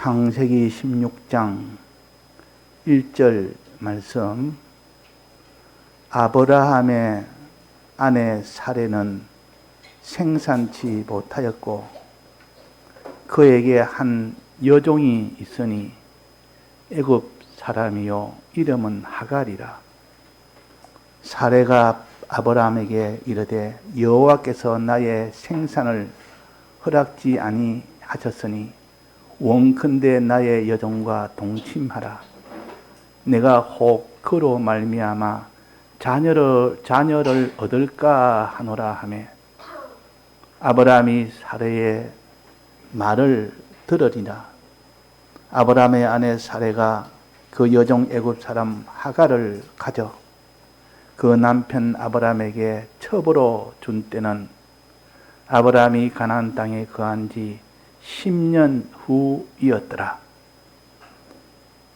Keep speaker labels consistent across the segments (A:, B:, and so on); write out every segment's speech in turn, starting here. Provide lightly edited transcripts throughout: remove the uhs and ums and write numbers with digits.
A: 창세기 16장 1절 말씀. 아브라함의 아내 사레는 생산치 못하였고 그에게 한 여종이 있으니 애굽 사람이요 이름은 하갈이라. 사레가 아브라함에게 이르되 여호와께서 나의 생산을 허락지 아니하셨으니 원컨대 나의 여종과 동침하라. 내가 혹 그로 말미암아 자녀를 얻을까 하노라 하매 아브라함이 사레의 말을 들으리라. 아브라함의 아내 사레가 그 여종 애굽 사람 하갈을 가져 그 남편 아브라함에게 첩으로 준 때는 아브라함이 가나안 땅에 거한 지 10년 후이었더라.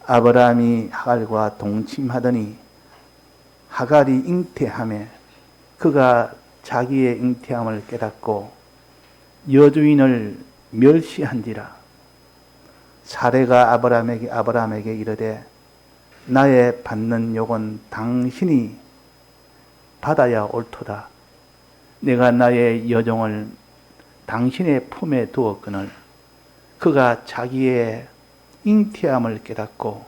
A: 아브라함이 하갈과 동침하더니 하갈이 잉태하매 그가 자기의 잉태함을 깨닫고 여주인을 멸시한지라. 사레가 아브라함에게 이르되 나의 받는 욕은 당신이 받아야 옳도다. 내가 나의 여종을 당신의 품에 두었거늘 그가 자기의 잉태함을 깨닫고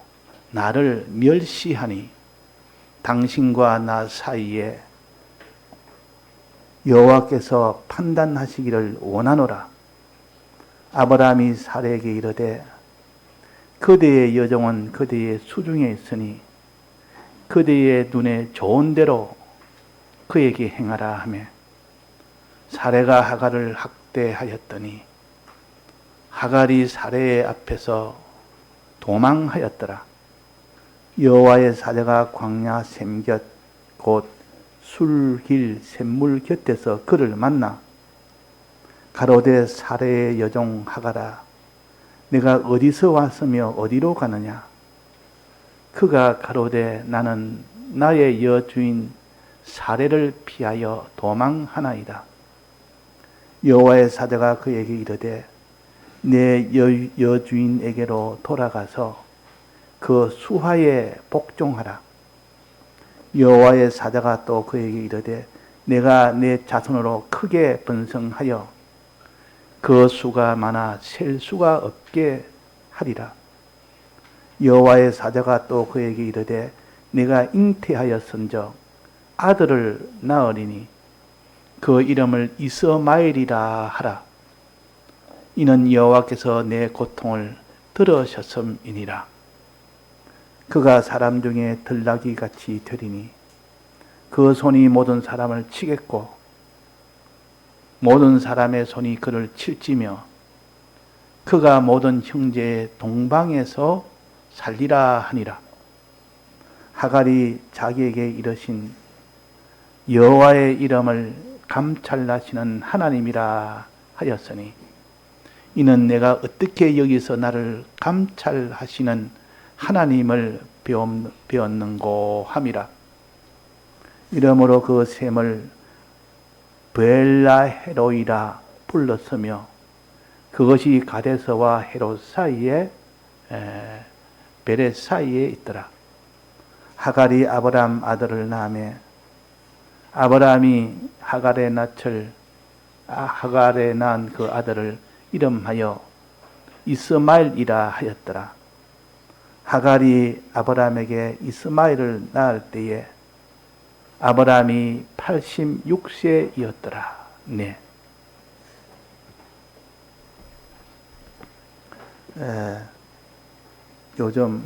A: 나를 멸시하니 당신과 나 사이에 여호와께서 판단하시기를 원하노라. 아브라함이 사레에게 이르되 그대의 여종은 그대의 수중에 있으니 그대의 눈에 좋은 대로 그에게 행하라 하며 사레가 하갈을 학대하였더니 하갈이 사레의 앞에서 도망하였더라. 여호와의 사자가 광야 샘곁 곧 술길 샘물 곁에서 그를 만나 가로되 사레의 여종 하갈아 내가 어디서 왔으며 어디로 가느냐. 그가 가로되 나는 나의 여주인 사레를 피하여 도망하나이다. 여호와의 사자가 그에게 이르되 내 여주인에게로 돌아가서 그 수하에 복종하라. 여호와의 사자가 또 그에게 이르되 내가 내 자손으로 크게 번성하여 그 수가 많아 셀 수가 없게 하리라. 여호와의 사자가 또 그에게 이르되 내가 잉태하였은즉 아들을 낳으리니 그 이름을 이스마엘이라 하라. 이는 여호와께서 내 고통을 들으셨음이니라. 그가 사람 중에 들나귀 같이 되리니 그 손이 모든 사람을 치겠고 모든 사람의 손이 그를 칠지며 그가 모든 형제의 동방에서 살리라 하니라. 하갈이 자기에게 이르신 여호와의 이름을 감찰하시는 하나님이라 하였으니 이는 내가 어떻게 여기서 나를 감찰하시는 하나님을 배웠는고 함이라. 이러므로 그 샘을 브엘라헤로이라 불렀으며 그것이 가데스와 헤롯 사이에 베렛 사이에 있더라. 하갈이 아브라함 아들을 낳으며 아브라함이 하갈에 낳은 그 아들을 이름하여 이스마엘이라 하였더라. 하갈이 아브라함에게 이스마엘을 낳을 때에 아브라함이 86세이었더라. 네. 요즘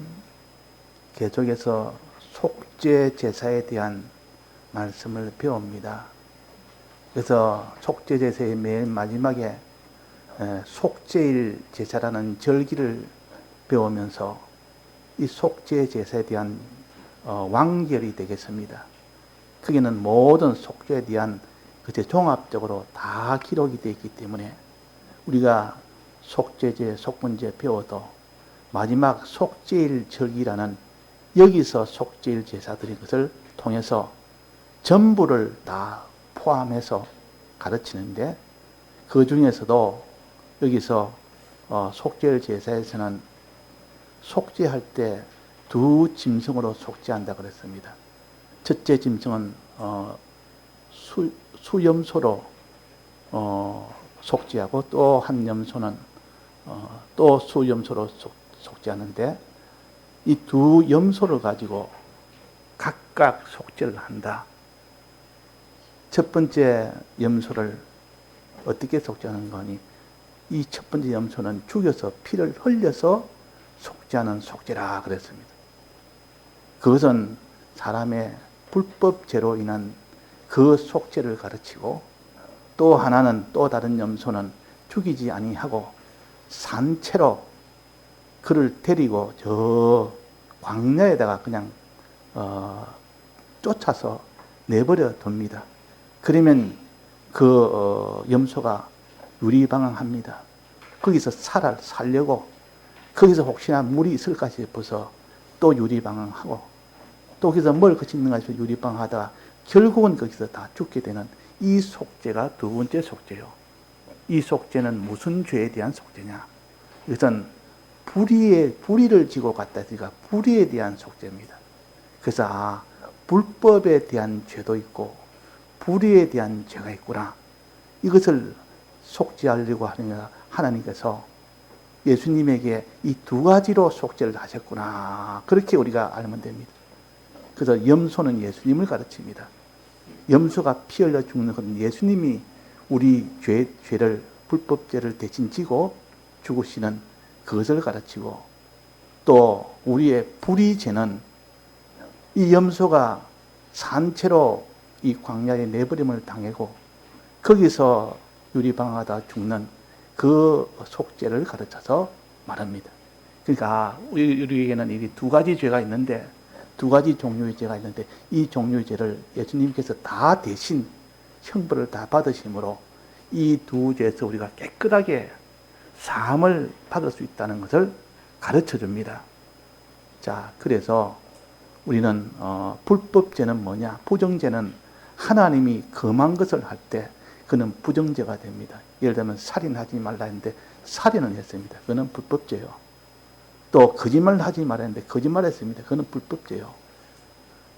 A: 계속해서 속죄 제사에 대한 말씀을 배웁니다. 그래서 속죄 제사의 맨 마지막에 속죄일 제사라는 절기를 배우면서 이 속죄 제사에 대한 완결이 되겠습니다. 거기는 모든 속죄에 대한 그제 종합적으로 다 기록이 되어 있기 때문에 우리가 속죄제, 속분제 배워도 마지막 속죄일 절기라는 여기서 속죄일 제사 드린 것을 통해서 전부를 다 포함해서 가르치는데 그 중에서도 여기서 속죄일 제사에서는 속죄할 때 두 짐승으로 속죄한다 그랬습니다. 첫째 짐승은 수염소로 속죄하고 또 한 염소는 또 수염소로 속죄하는데 이 두 염소를 가지고 각각 속죄를 한다. 첫 번째 염소를 어떻게 속죄하는 거니? 이 첫 번째 염소는 죽여서 피를 흘려서 속죄하는 속죄라 그랬습니다. 그것은 사람의 불법죄로 인한 그 속죄를 가르치고, 또 하나는, 또 다른 염소는 죽이지 아니하고 산채로 그를 데리고 저 광야에다가 그냥 쫓아서 내버려 둡니다. 그러면 그 염소가 유리방황합니다. 거기서 살려고, 거기서 혹시나 물이 있을까 싶어서 또 유리방황하고, 또 거기서 뭘 거치는가 싶어서 유리방황하다가 결국은 거기서 다 죽게 되는 이 속죄가 두 번째 속죄요. 이 속죄는 무슨 죄에 대한 속죄냐? 이것은 불의를 지고 갔다 했으니까 불의에 대한 속죄입니다. 그래서 불법에 대한 죄도 있고 불의에 대한 죄가 있구나. 이것을 속죄하려고 하느냐, 하나님께서 예수님에게 이 두 가지로 속죄를 하셨구나. 그렇게 우리가 알면 됩니다. 그래서 염소는 예수님을 가르칩니다. 염소가 피 흘려 죽는 것은 예수님이 우리 죄를, 불법죄를 대신 지고 죽으시는 그것을 가르치고, 또 우리의 불의죄는 이 염소가 산채로 이 광야에 내버림을 당하고 거기서 유리방황하다 죽는 그 속죄를 가르쳐서 말합니다. 그러니까 우리에게는 이 두 가지 죄가 있는데, 두 가지 종류의 죄가 있는데, 이 종류의 죄를 예수님께서 다 대신 형벌을 다 받으심으로 이 두 죄에서 우리가 깨끗하게 사함을 받을 수 있다는 것을 가르쳐 줍니다. 자, 그래서 우리는 불법죄는 뭐냐? 부정죄는 하나님이 금한 것을 할 때 그는 부정죄가 됩니다. 예를 들면 살인하지 말라 했는데 살인을 했습니다. 그는 불법죄요. 또 거짓말을 하지 말라 했는데 거짓말을 했습니다. 그는 불법죄요.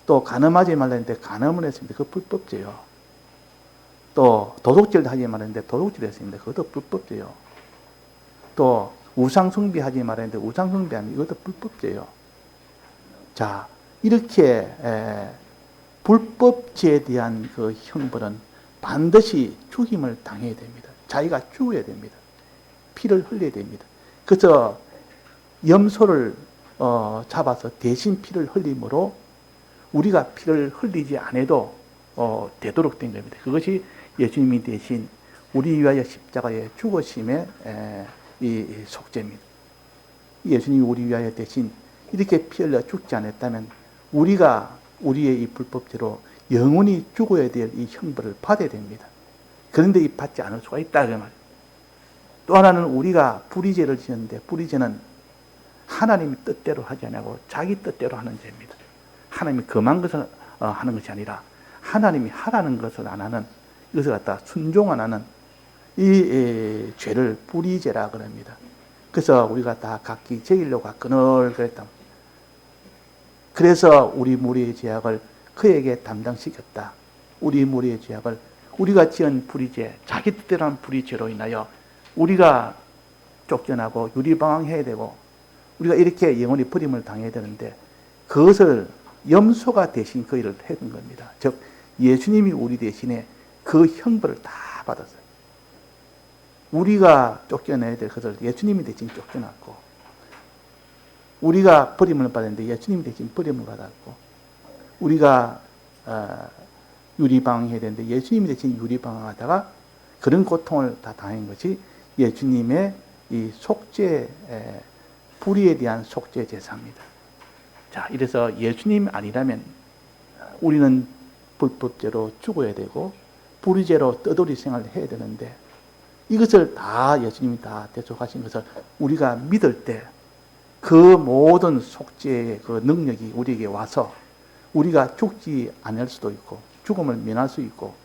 A: 또 간음하지 말라 했는데 간음을 했습니다. 그거 불법죄요. 또 도둑질을 하지 말라 했는데 도둑질을 했습니다. 그것도 불법죄요. 또 우상숭배하지 말라 했는데 우상숭배하는 이것도 불법죄요. 자, 이렇게 불법죄에 대한 그 형벌은 반드시 죽임을 당해야 됩니다. 자기가 죽어야 됩니다. 피를 흘려야 됩니다. 그래서 염소를 잡아서 대신 피를 흘림으로 우리가 피를 흘리지 않아도 되도록 된 겁니다. 그것이 예수님이 대신 우리 위하여 십자가에 죽으심의 이 속죄입니다. 예수님이 우리 위하여 대신 이렇게 피 흘려 죽지 않았다면 우리가 우리의 이 불법죄로 영원히 죽어야 될 이 형벌을 받아야 됩니다. 그런데 이 받지 않을 수가 있다 그 말이에요. 또 하나는 우리가 불의죄를 지었는데, 불의죄는 하나님이 뜻대로 하지 않고 자기 뜻대로 하는 죄입니다. 하나님이 금한 것을 하는 것이 아니라 하나님이 하라는 것을 안 하는, 이것을 갖다 순종 안 하는 이 죄를 불의죄라 그럽니다. 그래서 우리가 다 각기 제일로 갔거늘 그랬다. 그래서 우리 무리의 죄악을 그에게 담당시켰다. 우리 무리의 죄악을, 우리가 지은 불의죄, 자기 뜻대로 한 불의죄로 인하여 우리가 쫓겨나고 유리방황해야 되고 우리가 이렇게 영원히 버림을 당해야 되는데, 그것을 염소가 대신 그 일을 해준 겁니다. 즉 예수님이 우리 대신에 그 형벌을 다 받았어요. 우리가 쫓겨내야 될 것을 예수님이 대신 쫓겨났고, 우리가 버림을 받았는데 예수님이 대신 버림을 받았고, 우리가 유리방황해야 되는데 예수님이 대신 유리방황하다가 그런 고통을 다 당한 것이 예수님의 이 속죄, 불의에 대한 속죄 제사입니다. 자, 이래서 예수님 아니라면 우리는 불법죄로 죽어야 되고 불의죄로 떠돌이 생활을 해야 되는데, 이것을 다 예수님이 다 대속하신 것을 우리가 믿을 때 그 모든 속죄의 그 능력이 우리에게 와서 우리가 죽지 않을 수도 있고 죽음을 면할 수 있고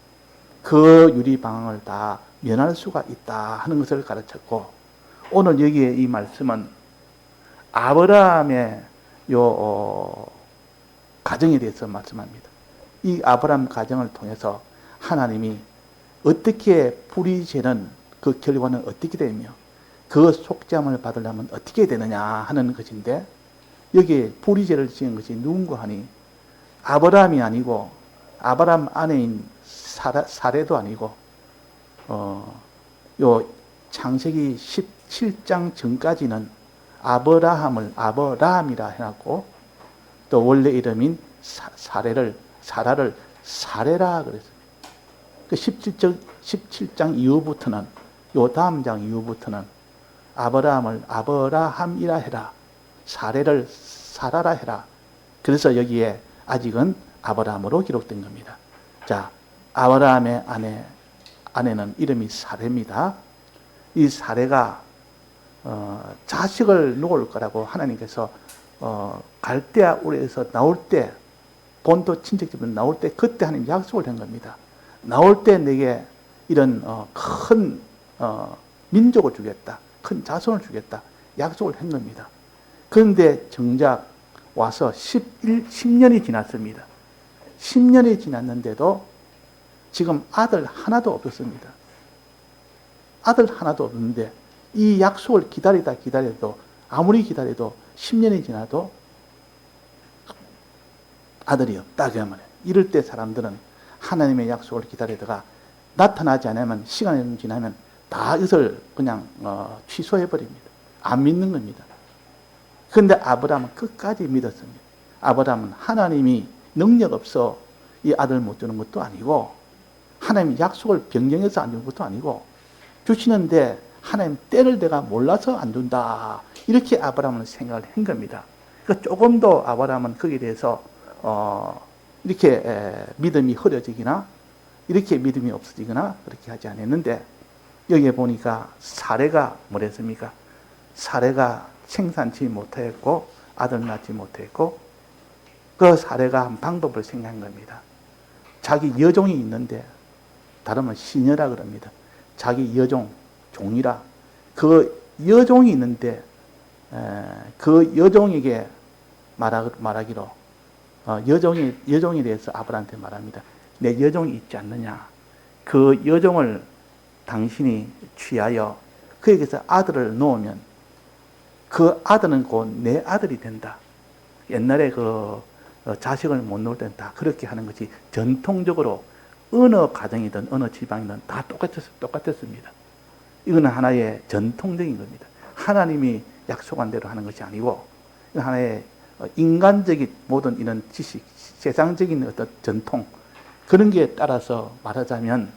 A: 그 유리방황을 다 면할 수가 있다 하는 것을 가르쳤고, 오늘 여기에 이 말씀은 아브라함의 가정에 대해서 말씀합니다. 이 아브라함 가정을 통해서 하나님이 어떻게 불의 죄는 그 결과는 어떻게 되며 그 속죄함을 받으려면 어떻게 되느냐 하는 것인데, 여기에 불의 죄를 지은 것이 누군가 하니 아브라함이 아니고 아브라함 아내인 사레도 아니고 요 창세기 17장 전까지는 아브라함이라 해놨고, 또 원래 이름인 사라를 사레라 그랬어요. 그 17장 이후부터는, 요 다음 장 이후부터는 아브라함을 아브라함이라 해라, 사레를 사라라 해라. 그래서 여기에 아직은 아브라함으로 기록된 겁니다. 자, 아브라함의 아내는 이름이 사레입니다. 이 사레가 자식을 놓을 거라고 하나님께서 갈대아 우르에서 나올 때, 본토 친척집으로 나올 때 그때 하나님 약속을 한 겁니다. 나올 때 내게 이런 큰 민족을 주겠다, 큰 자손을 주겠다 약속을 한 겁니다. 그런데 정작 와서 10년이 지났습니다. 10년이 지났는데도 지금 아들 하나도 없었습니다. 아들 하나도 없는데 이 약속을 기다려도 아무리 기다려도 10년이 지나도 아들이 없다 그 말이에요. 이럴 때 사람들은 하나님의 약속을 기다리다가 나타나지 않으면, 시간이 좀 지나면 다 이것을 그냥 취소해 버립니다. 안 믿는 겁니다. 그런데 아브라함은 끝까지 믿었습니다. 아브라함은 하나님이 능력 없어 이 아들 못 주는 것도 아니고, 하나님 약속을 변경해서 안 주는 것도 아니고, 주시는데 하나님 때를 내가 몰라서 안 준다, 이렇게 아브라함은 생각을 한 겁니다. 그러니까 조금 더 아브라함은 거기에 대해서 이렇게 믿음이 흐려지거나 이렇게 믿음이 없어지거나 그렇게 하지 않았는데, 여기에 보니까 사레가 뭐랬습니까? 사레가 생산치 못했고 아들 낳지 못했고, 그 사레가 한 방법을 생각한 겁니다. 자기 여종이 있는데, 다르면 시녀라 그럽니다. 자기 종이라. 그 여종이 있는데 그 여종에게 말하기로, 여종에 대해서 아브라함한테 말합니다. 내 여종이 있지 않느냐? 그 여종을 당신이 취하여 그에게서 아들을 놓으면 그 아들은 곧 내 아들이 된다. 옛날에 그 자식을 못 놓을 때는 다 그렇게 하는 것이 전통적으로 어느 가정이든 어느 지방이든 다 똑같았습니다. 이거는 하나의 전통적인 겁니다. 하나님이 약속한 대로 하는 것이 아니고, 하나의 인간적인 모든 이런 지식, 세상적인 어떤 전통, 그런 게 따라서 말하자면,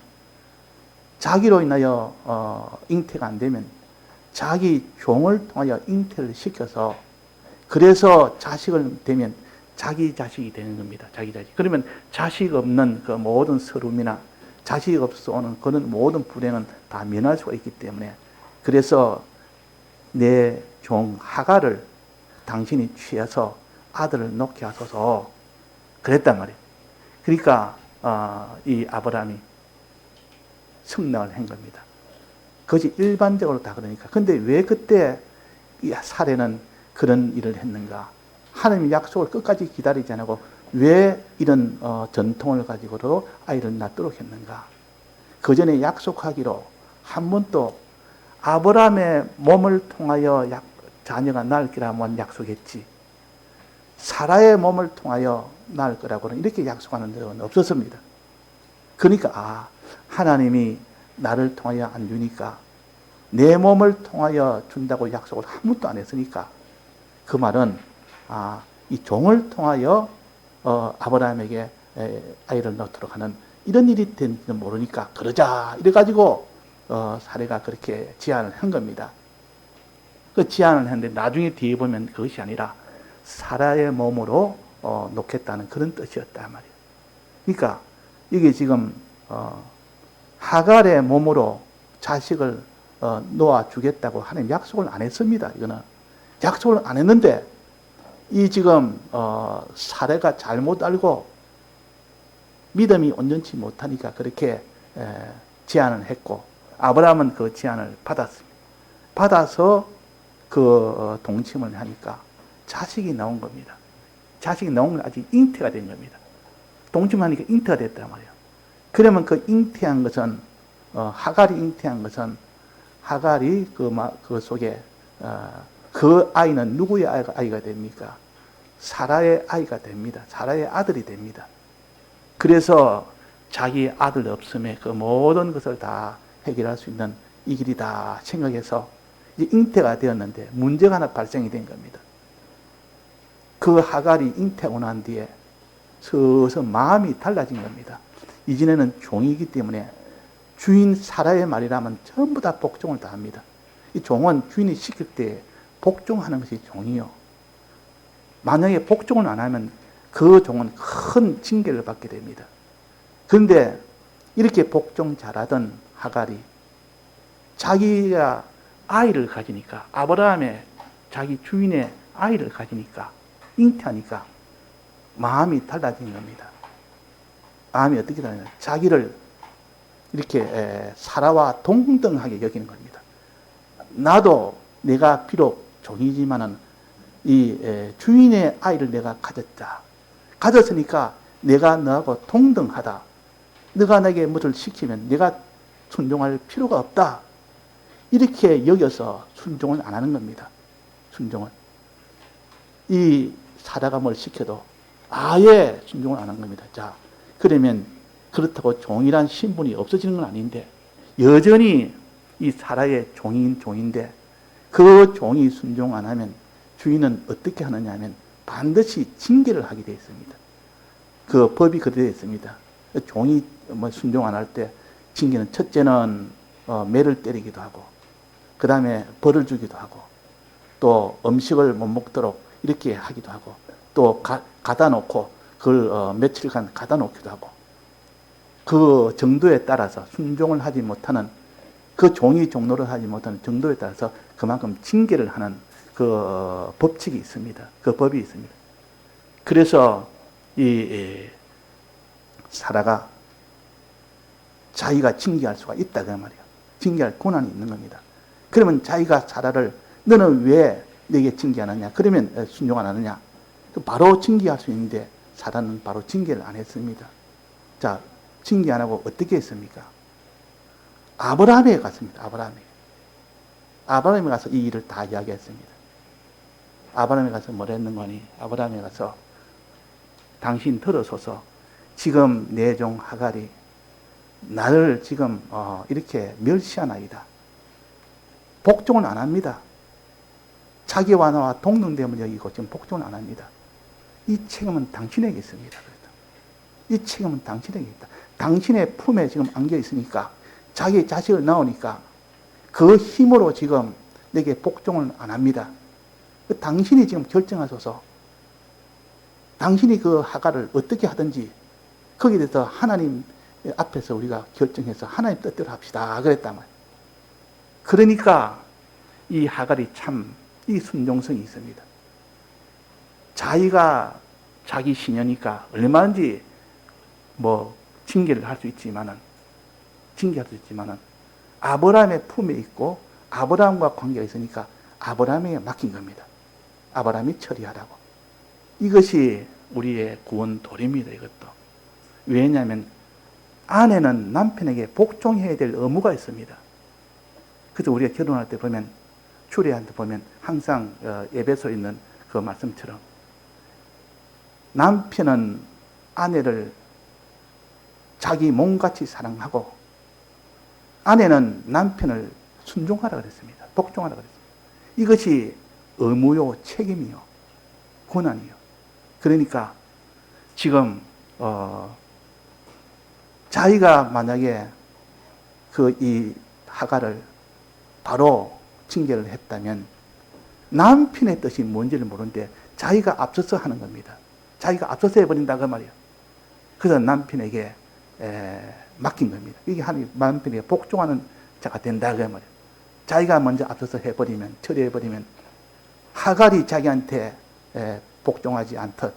A: 자기로 인하여 잉태가 안 되면 자기 종을 통하여 잉태를 시켜서, 그래서 자식을 되면 자기 자식이 되는 겁니다. 자기 자식. 그러면 자식 없는 그 모든 서름이나 자식 없어 오는 그런 모든 불행은 다 면할 수가 있기 때문에, 그래서 내 종 하갈을 당신이 취해서 아들을 놓게 하소서 그랬단 말이에요. 그러니까 이 아브라함이 승낙을 한 겁니다. 그것이 일반적으로 다 그러니까. 근데 왜 그때 이 사례는 그런 일을 했는가? 하나님의 약속을 끝까지 기다리지 않고 왜 이런 전통을 가지고도 아이를 낳도록 했는가? 그 전에 약속하기로 한 번도 아브라함의 몸을 통하여 자녀가 낳을 거라면 약속했지, 사라의 몸을 통하여 낳을 거라고는 이렇게 약속하는 적은 없었습니다. 그러니까 하나님이 나를 통하여 안 주니까, 내 몸을 통하여 준다고 약속을 한 번도 안 했으니까, 그 말은 이 종을 통하여 아브라함에게 아이를 낳도록 하는 이런 일이 된지는 모르니까 그러자 이래가지고 사례가 그렇게 제안을 한 겁니다. 그 제안을 했는데 나중에 뒤에 보면 그것이 아니라 사라의 몸으로 놓겠다는 그런 뜻이었단 말이에요. 그러니까 이게 지금 하갈의 몸으로 자식을 놓아주겠다고 하는 약속을 안 했습니다. 이거는 약속을 안 했는데, 이 지금 사례가 잘못 알고 믿음이 온전치 못하니까 그렇게 제안을 했고, 아브라함은 그 제안을 받았습니다. 받아서 동침을 하니까 자식이 나온 겁니다. 자식이 나온 건 아직 잉태가 된 겁니다. 동침하니까 잉태가 됐단 말이에요. 그러면 그 잉태한 것은, 하갈이 잉태한 것은, 하갈이 그 속에, 그 아이는 누구의 아이가 됩니까? 사라의 아이가 됩니다. 사라의 아들이 됩니다. 그래서 자기 아들 없음에 그 모든 것을 다 해결할 수 있는 이 길이다 생각해서 이제 잉태가 되었는데 문제가 하나 발생이 된 겁니다. 그 하갈이 잉태하고 난 뒤에 서서 마음이 달라진 겁니다. 이전에는 종이기 때문에 주인 사라의 말이라면 전부 다 복종을 다 합니다. 이 종은 주인이 시킬 때 복종하는 것이 종이요. 만약에 복종을 안 하면 그 종은 큰 징계를 받게 됩니다. 그런데 이렇게 복종 잘하던 하갈이 자기가 아이를 가지니까, 아브라함의 자기 주인의 아이를 가지니까, 잉태하니까 마음이 달라진 겁니다. 마음이 어떻게 달라지냐? 자기를 이렇게 사라와 동등하게 여기는 겁니다. 나도 내가 비록 종이지만은 이 주인의 아이를 내가 가졌다. 가졌으니까 내가 너하고 동등하다. 너가 내게 무엇을 시키면 내가 순종할 필요가 없다. 이렇게 여겨서 순종을 안 하는 겁니다. 순종을. 이 사라가 뭘 시켜도 아예 순종을 안 한 겁니다. 자, 그러면 그렇다고 종이란 신분이 없어지는 건 아닌데 여전히 이 사라의 종인데 그 종이 순종 안 하면 주인은 어떻게 하느냐 하면 반드시 징계를 하게 되어 있습니다. 그 법이 그렇게 되어 있습니다. 종이 순종 안 할 때 징계는 첫째는 매를 때리기도 하고 그 다음에 벌을 주기도 하고 또 음식을 못 먹도록 이렇게 하기도 하고 또 가다 놓고 그걸 며칠간 가다 놓기도 하고 그 정도에 따라서 순종을 하지 못하는 그 종이 종로를 하지 못하는 정도에 따라서 그만큼 징계를 하는 그 법칙이 있습니다. 그 법이 있습니다. 그래서 이 사라가 자기가 징계할 수가 있다 그 말이에요. 징계할 권한이 있는 겁니다. 그러면 자기가 사라를 너는 왜 내게 징계 안 하냐? 그러면 순종 안 하느냐? 바로 징계할 수 있는데 사라는 바로 징계를 안 했습니다. 자, 징계 안 하고 어떻게 했습니까? 아브라함에 갔습니다. 아브라함에 가서 이 일을 다 이야기했습니다. 아브라함에 가서 뭘 했는 거니? 아브라함에 가서 당신 들어서서 지금 내 종 하갈이 나를 지금 이렇게 멸시하나이다. 복종을 안 합니다. 자기와 나와 동등됨을 여기고 지금 복종을 안 합니다. 이 책임은 당신에게 있습니다. 이 책임은 당신에게 있다. 당신의 품에 지금 안겨 있으니까 자기 자식을 낳으니까 그 힘으로 지금 내게 복종을 안 합니다. 당신이 지금 결정하소서. 당신이 그 하갈을 어떻게 하든지 거기에 대해서 하나님 앞에서 우리가 결정해서 하나님 뜻대로 합시다. 그랬단 말이에요. 그러니까 이 하갈이 참 이 순종성이 있습니다. 자기가 자기 시녀니까 얼마든지 징계할 수 있지만은 아브라함의 품에 있고 아브라함과 관계가 있으니까 아브라함에게 맡긴 겁니다. 아브라함이 처리하라고. 이것이 우리의 구원 도리입니다. 이것도. 왜냐하면 아내는 남편에게 복종해야 될 의무가 있습니다. 그래서 우리가 결혼할 때 보면 주례한테 보면 항상 에베소에 있는 그 말씀처럼 남편은 아내를 자기 몸같이 사랑하고 아내는 남편을 순종하라 그랬습니다. 복종하라 그랬습니다. 이것이 의무요, 책임이요, 권한이요. 그러니까 지금 자기가 만약에 이 하갈을 바로 징계를 했다면 남편의 뜻이 뭔지를 모르는데 자기가 앞서서 하는 겁니다. 자기가 앞서서 해버린다 그 말이에요. 그래서 남편에게 맡긴 겁니다. 이게 남편에게 복종하는 자가 된다 그 말이에요. 자기가 먼저 앞서서 해버리면, 처리해버리면 하갈이 자기한테 복종하지 않듯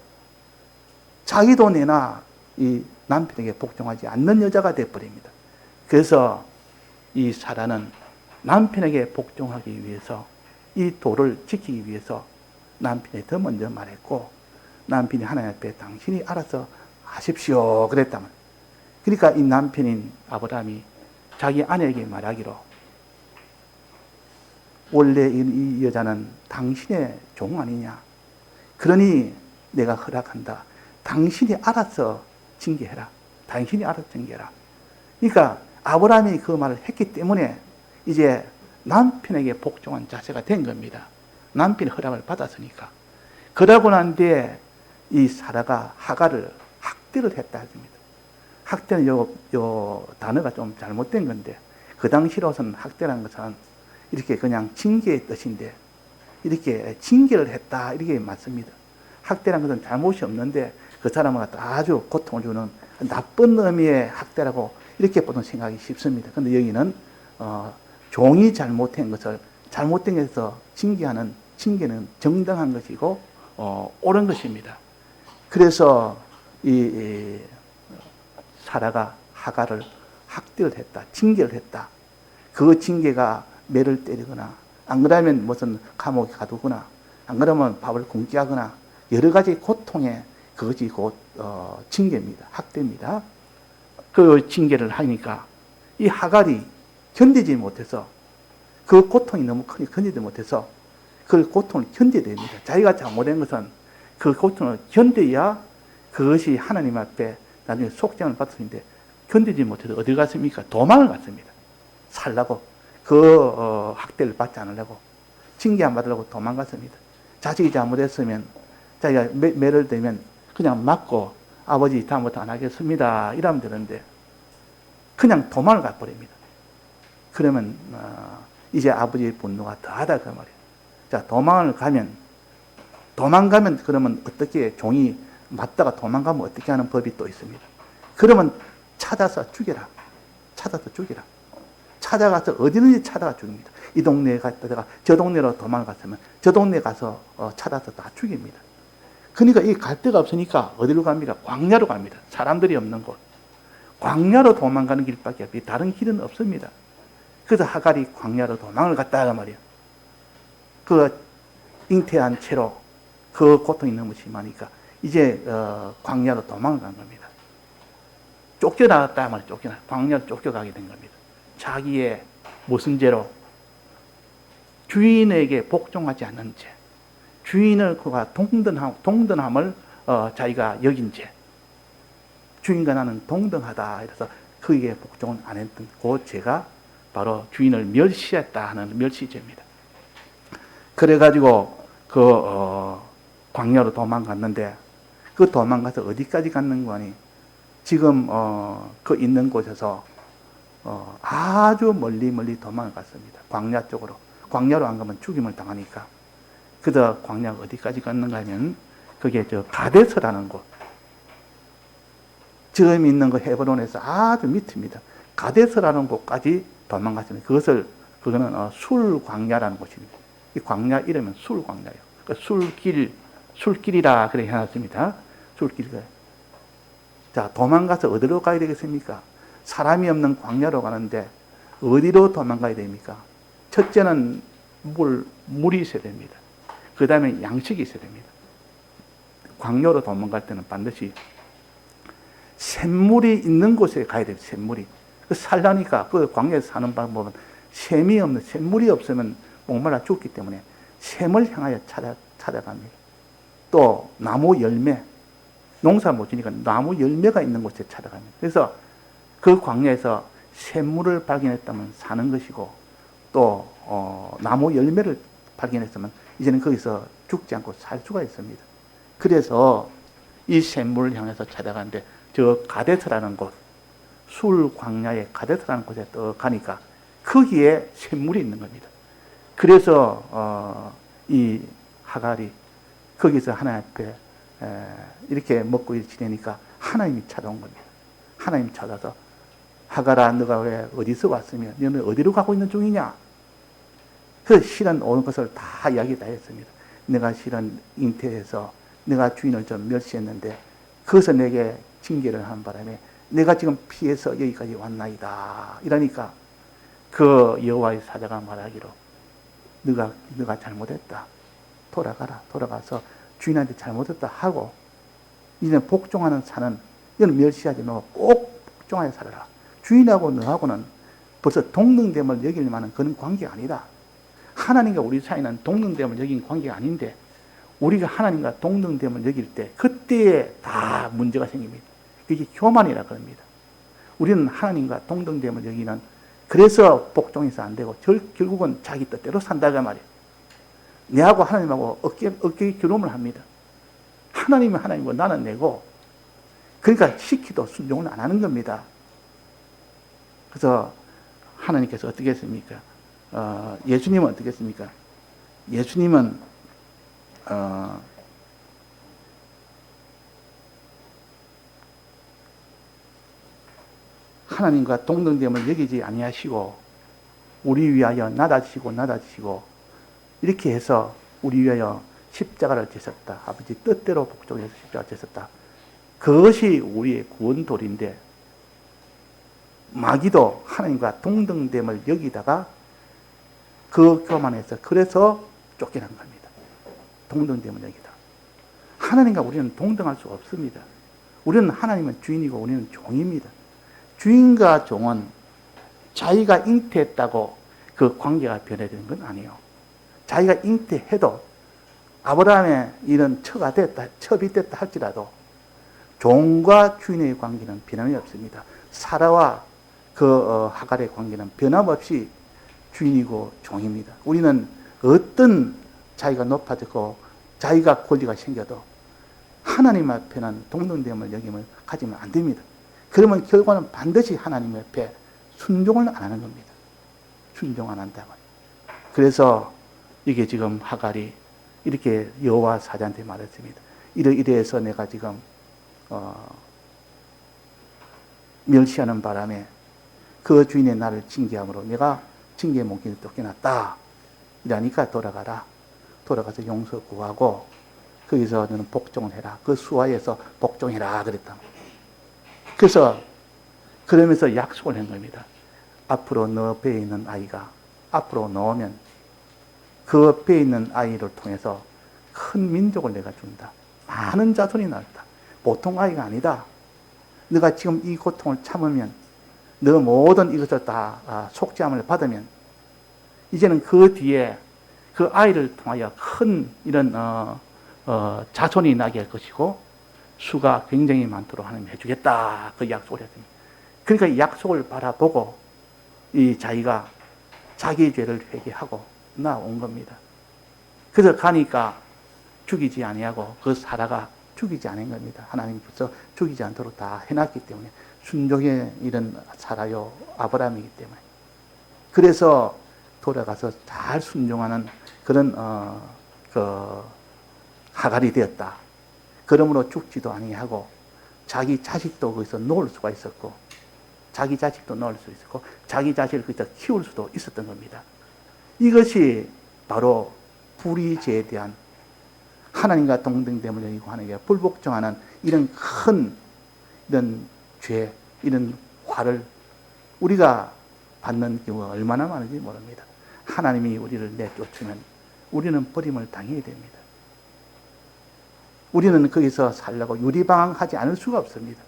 A: 자기도 내나 이 남편에게 복종하지 않는 여자가 되어버립니다. 그래서 이 사라는 남편에게 복종하기 위해서 이 도를 지키기 위해서 남편이 더 먼저 말했고 남편이 하나님 앞에 당신이 알아서 하십시오 그랬다면 그러니까 이 남편인 아브라함이 자기 아내에게 말하기로 원래 이 여자는 당신의 종 아니냐 그러니 내가 허락한다 당신이 알아서 징계해라 당신이 알아서 징계해라 그러니까 아브라함이 그 말을 했기 때문에 이제 남편에게 복종한 자세가 된 겁니다. 남편의 허락을 받았으니까. 그러고 난 뒤에 이 사라가 하갈을 학대를 했다 했습니다. 학대는 요 단어가 좀 잘못된 건데 그 당시로서는 학대라는 것은 이렇게 그냥 징계의 뜻인데 이렇게 징계를 했다 이렇게 맞습니다. 학대라는 것은 잘못이 없는데 그 사람을 갖다 아주 고통을 주는 나쁜 의미의 학대라고 이렇게 보통 생각이 쉽습니다. 그런데 여기는 종이 잘못된 것을 잘못된 것에서 징계하는 징계는 정당한 것이고 옳은 것입니다. 그래서 이 사라가 하갈을 학대를 했다, 징계를 했다. 그 징계가 매를 때리거나 안 그러면 무슨 감옥에 가두거나 안 그러면 밥을 굶게 하거나 여러 가지 고통에 그것이 곧 징계입니다. 학대입니다. 그 징계를 하니까 이 하갈이 견디지 못해서 그 고통이 너무 크니 견디지 못해서 그 고통을 견뎌야 됩니다. 자기가 잘못한 것은 그 고통을 견뎌야 그것이 하나님 앞에 나중에 속죄함을 받을 수 있는데 견디지 못해서 어디 갔습니까? 도망을 갔습니다. 살라고 그 학대를 받지 않으려고 징계 안 받으려고 도망갔습니다. 자식이 잘못했으면 자기가 매를 대면 그냥 맞고 아버지 다음부터 안 하겠습니다 이러면 되는데 그냥 도망을 가버립니다. 그러면 이제 아버지의 분노가 더하다 그 말이에요. 자 도망가면 그러면 어떻게 종이 맞다가 도망가면 어떻게 하는 법이 또 있습니다. 그러면 찾아서 죽여라. 찾아가서 어디든지 찾아가 죽입니다. 이 동네에 갔다가 저 동네로 도망갔으면 저 동네 가서 찾아서 다 죽입니다. 그러니까 이 갈 데가 없으니까 어디로 갑니까? 광야로 갑니다. 사람들이 없는 곳. 광야로 도망가는 길밖에 없지 다른 길은 없습니다. 그래서 하갈이 광야로 도망을 갔다 말이에요. 그 잉태한 채로 그 고통이 너무 심하니까 이제 광야로 도망을 간 겁니다. 쫓겨나갔다 말이에요. 광야로 쫓겨가게 된 겁니다. 자기의 무슨 죄로? 주인에게 복종하지 않는 죄. 주인을 그가 동등함을 자기가 여긴 죄. 주인과 나는 동등하다. 이래서 그에게 복종을 안 했던 그 죄가 바로 주인을 멸시했다 하는 멸시죄입니다. 그래가지고 광야로 도망갔는데 그 도망가서 어디까지 갔는 거니? 지금 그 있는 곳에서 아주 멀리 도망을 갔습니다. 광야 쪽으로. 광야로 안 가면 죽임을 당하니까. 그래서 광야가 어디까지 갔는가 하면 그게 저 가데스라는 곳. 지금 있는 그 헤브론에서 아주 밑입니다. 가데스라는 곳까지 도망갔습니다. 그거는 술광야라는 곳입니다. 이 광야 이름은 술광야예요. 그러니까 술길이라 그렇게 해놨습니다. 술길이가. 자, 도망가서 어디로 가야 되겠습니까? 사람이 없는 광야로 가는데 어디로 도망가야 됩니까? 첫째는 물이 있어야 됩니다. 그 다음에 양식이 있어야 됩니다. 광야로 도망갈 때는 반드시 샘물이 있는 곳에 가야 돼요. 샘물이. 살라니까 그 광야에서 사는 방법은 샘물이 없으면 목말라 죽기 때문에 샘을 향하여 찾아갑니다. 또 나무 열매, 농사 못 지니까 나무 열매가 있는 곳에 찾아갑니다. 그래서 그 광야에서 샘물을 발견했다면 사는 것이고 또 나무 열매를 발견했으면 이제는 거기서 죽지 않고 살 수가 있습니다. 그래서 이 샘물을 향해서 찾아가는데 저 가데스라는 곳, 술 광야의 가데스라는 곳에 또 가니까 거기에 샘물이 있는 겁니다. 그래서 이 하갈이 거기서 하나님 앞에 이렇게 먹고 지내니까 하나님이 찾아온 겁니다. 하나님이 찾아서 하갈아 너가 왜 어디서 왔으며 너는 어디로 가고 있는 중이냐? 그 실은 온 것을 다 이야기 다 했습니다. 내가 실은 잉태해서 내가 주인을 좀 멸시했는데 그것을 내게 징계를 한 바람에 내가 지금 피해서 여기까지 왔나이다. 이러니까 그 여호와의 사자가 말하기로 너가 잘못했다. 돌아가라. 돌아가서 주인한테 잘못했다 하고 이제 복종하는 사는 이건 멸시하지 말고 꼭 복종하여 살아라. 주인하고 너하고는 벌써 동등됨을 여길 만한 그런 관계가 아니다. 하나님과 우리 사이는 동등됨을 여긴 관계가 아닌데 우리가 하나님과 동등됨을 여길 때 그때에 다 문제가 생깁니다. 그게 교만이라 그럽니다. 우리는 하나님과 동등됨을 여기는 그래서 복종해서 안 되고 결국은 자기 뜻대로 산다가 말이에요. 내하고 하나님하고 어깨 결혼을 합니다. 하나님은 하나님이고 나는 내고 그러니까 시키도 순종을 안 하는 겁니다. 그래서 하나님께서 어떻게 했습니까? 예수님은 어떻게 했습니까? 예수님은 하나님과 동등됨을 여기지 아니하시고 우리 위하여 낮아지시고 이렇게 해서 우리 위하여 십자가를 지셨다. 아버지 뜻대로 복종해서 십자가를 지셨다. 그것이 우리의 구원도리인데 마귀도 하나님과 동등됨을 여기다가 그 교만해서 그래서 쫓겨난 겁니다. 동등됨을 여기다. 하나님과 우리는 동등할 수가 없습니다. 우리는 하나님은 주인이고 우리는 종입니다. 주인과 종은 자기가 잉태했다고 그 관계가 변해지는 건 아니에요. 자기가 잉태해도 아브라함의 이런 첩이 됐다 할지라도 종과 주인의 관계는 변함이 없습니다. 사라와 하갈의 관계는 변함없이 주인이고 종입니다. 우리는 어떤 자기가 높아지고 자기가 권리가 생겨도 하나님 앞에는 동등됨을 여김을 가지면 안 됩니다. 그러면 결과는 반드시 하나님 앞에 순종을 안 하는 겁니다. 순종 안 한다고. 그래서 이게 지금 하갈이 이렇게 여호와 사자한테 말했습니다. 이래서 내가 지금 멸시하는 바람에 그 주인의 나를 징계함으로 내가 징계의 목기를 쫓겨났다. 이러니까 돌아가서 용서 구하고 거기서 너는 복종을 해라. 그 수하에서 복종해라 그랬다. 그래서 그러면서 약속을 한 겁니다. 앞으로 너 배에 있는 아이가 앞으로 나오면 그 배에 있는 아이를 통해서 큰 민족을 내가 준다. 많은 자손이 나왔다. 보통 아이가 아니다. 너가 지금 이 고통을 참으면 너 모든 이것을 다 속죄함을 받으면 이제는 그 뒤에 그 아이를 통하여 큰 이런 자손이 나게 할 것이고 수가 굉장히 많도록 하나님 해주겠다. 그 약속을 했습니다. 그러니까 이 약속을 바라보고 이 자기가 자기의 죄를 회개하고 나온 겁니다. 그래서 가니까 죽이지 아니하고 그 사라가 죽이지 않은 겁니다. 하나님께서 죽이지 않도록 다 해놨기 때문에 순종의 이런 사라요 아브라함이기 때문에 그래서 돌아가서 잘 순종하는 그런 하갈이 되었다. 그러므로 죽지도 아니하고 자기 자식도 거기서 놓을 수가 있었고 자기 자식도 놓을 수 있었고 자기 자식을 거기서 키울 수도 있었던 겁니다. 이것이 바로 불의죄에 대한 하나님과 동등됨을 여기고 하나님께 불복종하는 이런 큰 이런 죄, 이런 화를 우리가 받는 경우가 얼마나 많은지 모릅니다. 하나님이 우리를 내쫓으면 우리는 버림을 당해야 됩니다. 우리는 거기서 살려고 유리방황하지 않을 수가 없습니다.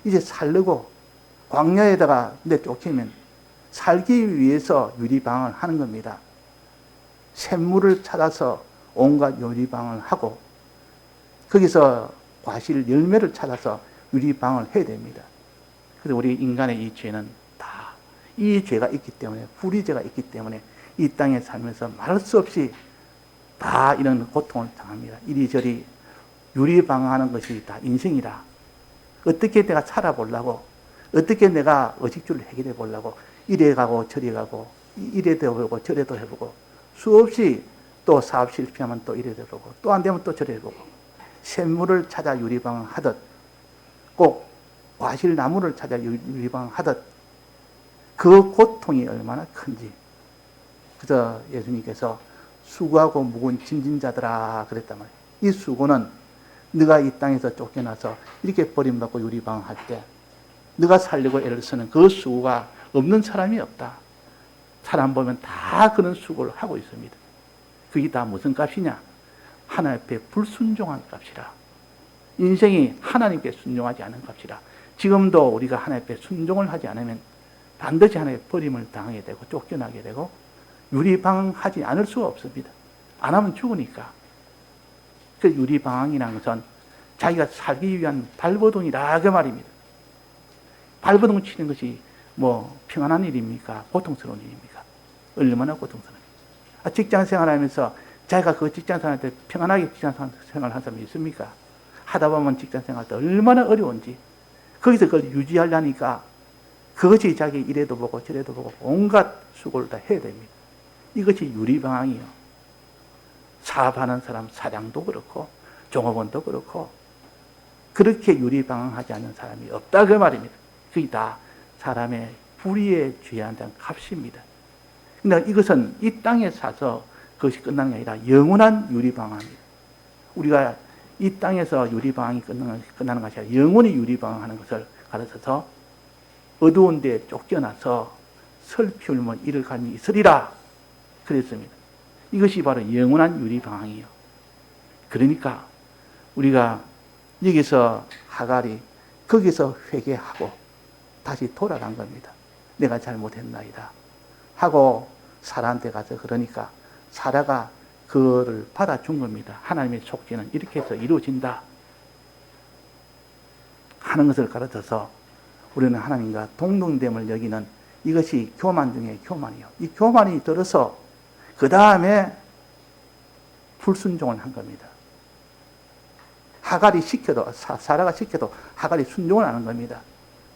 A: 이제 살려고 광야에다가 내쫓으면 살기 위해서 유리방황을 하는 겁니다. 샘물을 찾아서 온갖 유리방황을 하고 거기서 과실 열매를 찾아서 유리방황을 해야 됩니다. 그래서 우리 인간의 이 죄는 다 이 죄가 있기 때문에 불의죄가 있기 때문에 이 땅에 살면서 말할 수 없이 다 이런 고통을 당합니다. 이리저리 유리방황하는 것이 다 인생이라 어떻게 내가 살아보려고 어떻게 내가 의식주를 해결해 보려고 이래 가고 저래 가고 이래도 해보고 저래도 해보고 수없이 또 사업 실패하면 또 이래도 해보고 또 안 되면 또 저래 해보고 샘물을 찾아 유리방황하듯 꼭 과실나무를 찾아 유리방황하듯 그 고통이 얼마나 큰지. 그래서 예수님께서 수고하고 무거운 짐진 자들아 그랬단 말이에요. 이 수고는 네가 이 땅에서 쫓겨나서 이렇게 버림받고 유리방황할 때 네가 살려고 애를 쓰는 그 수고가 없는 사람이 없다. 사람 보면 다 그런 수고를 하고 있습니다. 그게 다 무슨 값이냐? 하나님 앞에 불순종한 값이라. 인생이 하나님께 순종하지 않은 값이라. 지금도 우리가 하나님 앞에 순종을 하지 않으면 반드시 하나님의 버림을 당하게 되고 쫓겨나게 되고 유리방황하지 않을 수가 없습니다. 안 하면 죽으니까. 그 유리방황이라는 것은 자기가 살기 위한 발버둥이라 그 말입니다. 발버둥 치는 것이 뭐 평안한 일입니까? 고통스러운 일입니까? 얼마나 고통스러워요. 직장 생활하면서 자기가 그 직장 생활 때 평안하게 직장 생활을 한 사람이 있습니까? 하다 보면 직장 생활 때 얼마나 어려운지 거기서 그걸 유지하려니까 그것이 자기 이래도 보고 저래도 보고 온갖 수고를 다 해야 됩니다. 이것이 유리방황이요. 사업하는 사람 사장도 그렇고 종업원도 그렇고 그렇게 유리방황하지 않는 사람이 없다 그 말입니다. 그게 다 사람의 불의에 취한 값입니다. 그러나 이것은 이 땅에 사서 그것이 끝나는 게 아니라 영원한 유리방황입니다. 우리가 이 땅에서 유리방황이 끝나는 것이 아니라 영원히 유리방황하는 것을 가르쳐서 어두운 데에 쫓겨나서 슬피 울면 이를 갈미 있으리라 그랬습니다. 이것이 바로 영원한 유리방황이에요. 그러니까 우리가 여기서 하갈이 거기서 회개하고 다시 돌아간 겁니다. 내가 잘못했나이다 하고 사라한테 가서 그러니까 사라가 그를 받아준 겁니다. 하나님의 속죄는 이렇게 해서 이루어진다 하는 것을 가르쳐서 우리는 하나님과 동등됨을 여기는 이것이 교만 중에 교만이요. 이 교만이 들어서 그 다음에 불순종을 한 겁니다. 하갈이 시켜도 사라가 시켜도 하갈이 순종을 하는 겁니다.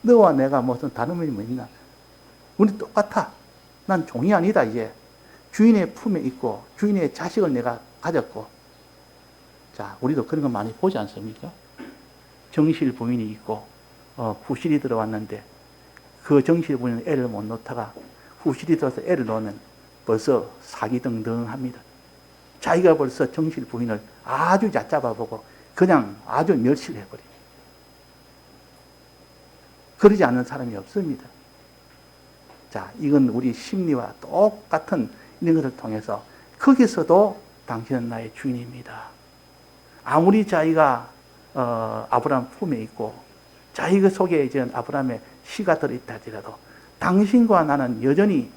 A: 너와 내가 무슨 다름이 뭐 있나? 우리 똑같아. 난 종이 아니다 이제. 주인의 품에 있고 주인의 자식을 내가 가졌고. 자, 우리도 그런 거 많이 보지 않습니까? 정실 부인이 있고 후실이 들어왔는데 그 정실 부인은 애를 못 놓다가 후실이 들어서 애를 놓으면 벌써 사기등등합니다. 자기가 벌써 정실 부인을 아주 얕잡아보고 그냥 아주 멸시를 해버립니다. 그러지 않는 사람이 없습니다. 자, 이건 우리 심리와 똑같은 이런 것을 통해서 거기서도 당신은 나의 주인입니다. 아무리 자기가 아브라함 품에 있고 자기 속에 이제 아브라함의 씨가 들어있다 하더라도 당신과 나는 여전히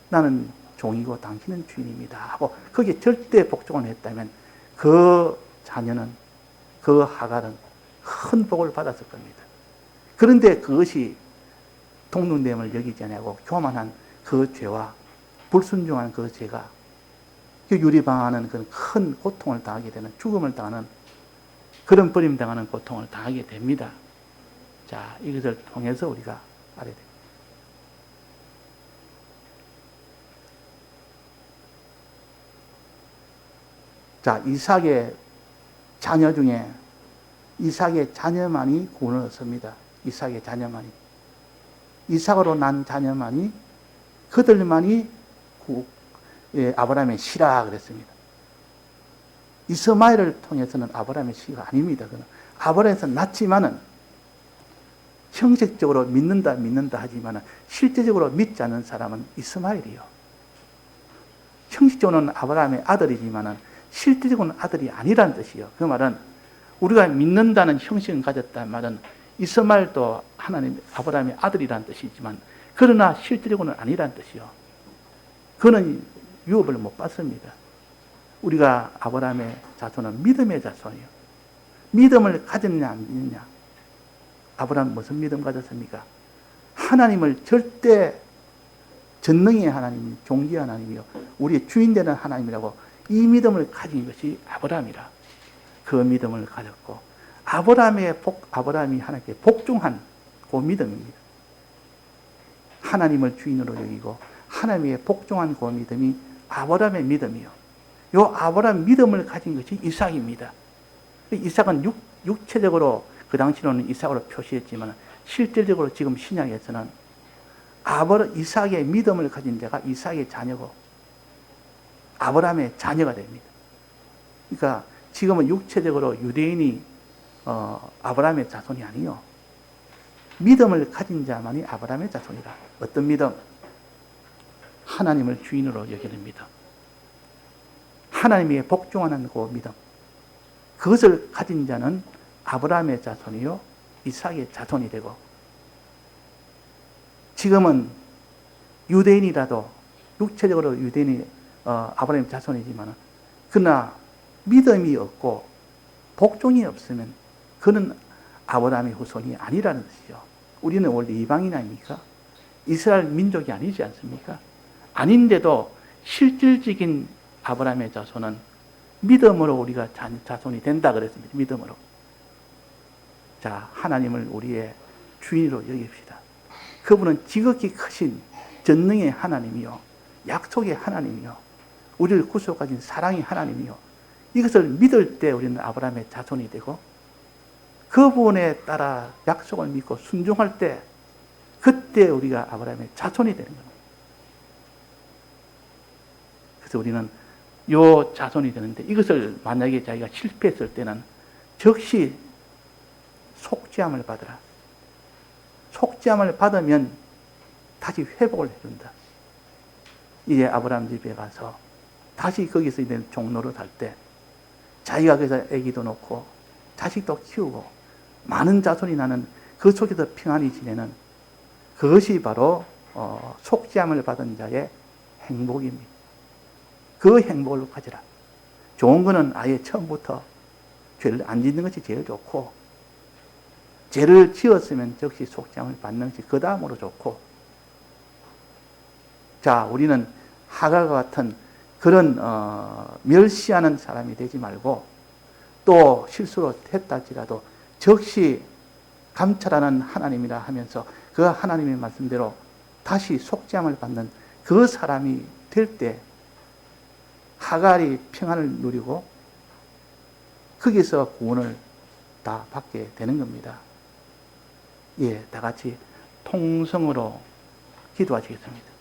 A: 나는 종이고 당신은 주인입니다 하고 거기에 절대 복종을 했다면 그 자녀는 그 하갈은 큰 복을 받았을 겁니다. 그런데 그것이 동등됨을 여기지 않고 교만한 그 죄와 불순종한 그 죄가 그 유리방황하는 그런 큰 고통을 당하게 되는 죽음을 당하는 그런 버림당하는 고통을 당하게 됩니다. 자, 이것을 통해서 우리가 알아야 됩니다. 자, 이삭의 자녀 중에 이삭의 자녀만이 구원을 얻습니다. 이삭의 자녀만이. 이삭으로 난 자녀만이 그들만이 아브라함의 씨라 그랬습니다. 이스마엘을 통해서는 아브라함의 씨가 아닙니다. 아브라함에서 낳지만은 형식적으로 믿는다 하지만은 실제적으로 믿지 않는 사람은 이스마엘이요. 형식적으로는 아브라함의 아들이지만은 실제적으로는 아들이 아니란 뜻이요. 그 말은 우리가 믿는다는 형식은 가졌단 말은 이스마엘도 하나님 아브라함의 아들이란 뜻이지만 그러나 실제적으로는 아니란 뜻이요. 그는 유업을 못 받습니다. 우리가 아브라함의 자손은 믿음의 자손이요. 믿음을 가졌냐 안 믿느냐. 아브라함 무슨 믿음 가졌습니까? 하나님을 절대 전능의 하나님, 종기의 하나님이요. 우리의 주인 되는 하나님이라고 이 믿음을 가진 것이 아브라함이라. 그 믿음을 가졌고 아브라함이 하나님께 복종한 그 믿음입니다. 하나님을 주인으로 여기고 하나님의 복종한 그 믿음이 아브라함의 믿음이요. 요 아브라함 믿음을 가진 것이 이삭입니다. 이삭은 육체적으로 그 당시로는 이삭으로 표시했지만 실질적으로 지금 신약에서는 이삭의 믿음을 가진 자가 이삭의 자녀고 아브라함의 자녀가 됩니다. 그러니까 지금은 육체적으로 유대인이 아브라함의 자손이 아니요. 믿음을 가진 자만이 아브라함의 자손이라. 어떤 믿음? 하나님을 주인으로 여기게 됩니다. 하나님의 복종하는 그 믿음, 그것을 가진 자는 아브라함의 자손이요 이삭의 자손이 되고, 지금은 유대인이라도 육체적으로 유대인이 아브라함의 자손이지만, 그러나 믿음이 없고 복종이 없으면 그는 아브라함의 후손이 아니라는 것이죠. 우리는 원래 이방인 아닙니까? 이스라엘 민족이 아니지 않습니까? 아닌데도 실질적인 아브라함의 자손은 믿음으로 우리가 자손이 된다 그랬습니다. 믿음으로. 자, 하나님을 우리의 주인으로 여깁시다. 그분은 지극히 크신 전능의 하나님이요, 약속의 하나님이요, 우리를 구속하신 사랑의 하나님이요, 이것을 믿을 때 우리는 아브라함의 자손이 되고, 그분에 따라 약속을 믿고 순종할 때, 그때 우리가 아브라함의 자손이 되는 겁니다. 그래서 우리는 요 자손이 되는데, 이것을 만약에 자기가 실패했을 때는 즉시 속죄함을 받으라. 속죄함을 받으면 다시 회복을 해준다. 이제 아브라함 집에 가서 다시 거기서 이제 종로를 할 때, 자기가 거기서 아기도 놓고 자식도 키우고 많은 자손이 나는 그 속에서 평안히 지내는, 그것이 바로 속죄함을 받은 자의 행복입니다. 그 행복을 가져라. 좋은 거는 아예 처음부터 죄를 안 짓는 것이 제일 좋고, 죄를 지었으면 즉시 속죄함을 받는 것이 그 다음으로 좋고, 자, 우리는 하갈과 같은 그런 멸시하는 사람이 되지 말고, 또 실수로 했다 할지라도 즉시 감찰하는 하나님이라 하면서 그 하나님의 말씀대로 다시 속죄함을 받는 그 사람이 될 때 하갈이 평안을 누리고 거기서 구원을 다 받게 되는 겁니다. 예, 다 같이 통성으로 기도하시겠습니다.